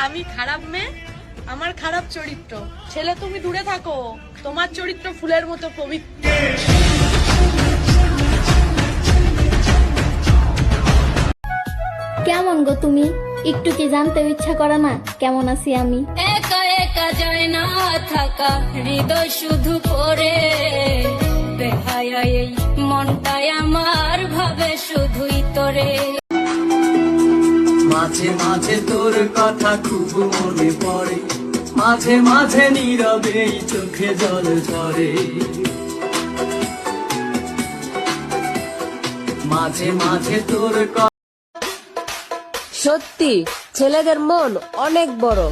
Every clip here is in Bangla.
আমি খারাপ মেয়ে, আমার খারাপ চরিত্র। ছেলে তুমি দূরে থাকো, তোমার চরিত্র ফুলের মতো পবিত্র। কেমন গো তুমি? একটু কি জানতে ইচ্ছা করে না কেমন আছি আমি? একা একা যায় না থাকা, হৃদয় শুধু করে বেহায়া এই মনটাই আমার ভাবে শুধুই তোরে। মাঝে মাঝে তোর কথা খুব মনে পড়ে, মাঝে মাঝে নীরবে চোখে জল ঝরে, মাঝে মাঝে তোর সত্যি ছেলেদের মন অনেক বড়,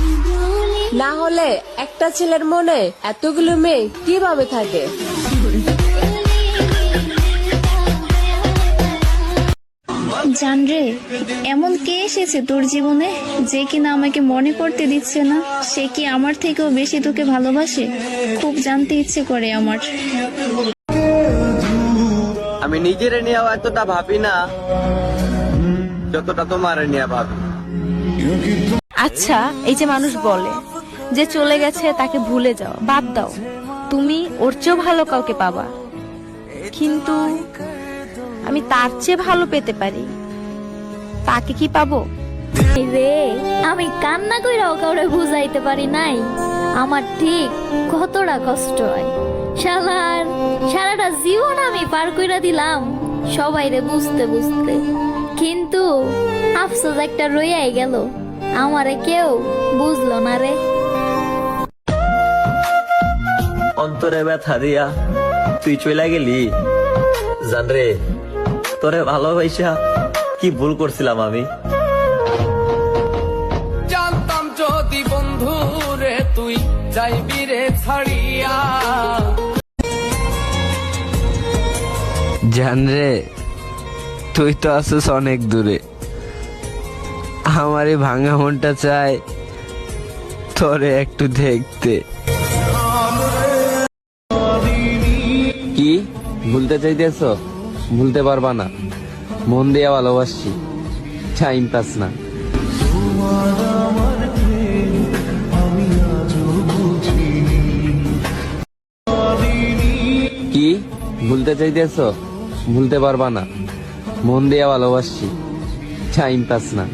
না হলে একটা ছেলের মনে এতগুলো মেয়ে কিভাবে থাকে? জানরে, এমন কে এসেছে তোর জীবনে যে কিনা আমাকে মনে করতে দিচ্ছে না? সে কি আমার থেকেও বেশি তোকে ভালোবাসে? খুব জানতে ইচ্ছে করে আমার। আমি নিজের নিয়েও এতটা ভাবি না যতটা তোমার নিয়ে ভাবি। আচ্ছা, এই যে মানুষ বলে যে চলে গেছে তাকে ভুলে যাও, বাদ দাও, তুমি ওর চেয়েও ভালো কাউকে পাবা, কিন্তু আমি তার চেয়ে ভালো পেতে পারি, তাকে কি পাবো? রে, আমি কান্না কইরাও কাউরে বুঝাইতে পারি নাই আমার ঠিক কতটা কষ্ট হয়। সারাটা জীবন আমি পার কইরা দিলাম সবাইরে বুঝতে বুঝতে, কিন্তু আফসোস একটা রইয়াই গেল, আমারে কেউ বুঝলো না রে। অন্তরে ব্যথা দিয়া তুই চলে গেলি জানরে, তোরে ভালোবাসা কি ভুল করছিলাম আমি। জানতাম যদি বন্ধু রে তুই যাইবি রে ছাড়িয়া। জানরে, তুই তো আছিস অনেক দূরে, আমার এই ভাঙা মনটা চায় তোরে একটু দেখতে। কি ভুলতে চাইতেছ? ভুলতে পারবা না, মন দিয়া ভালোবাসছি, টাইম পাস না। কি ভুলতে চাইতেছ? ভুলতে পারবা না, মন দিয়া ভালোবাসছি, টাইম পাস না।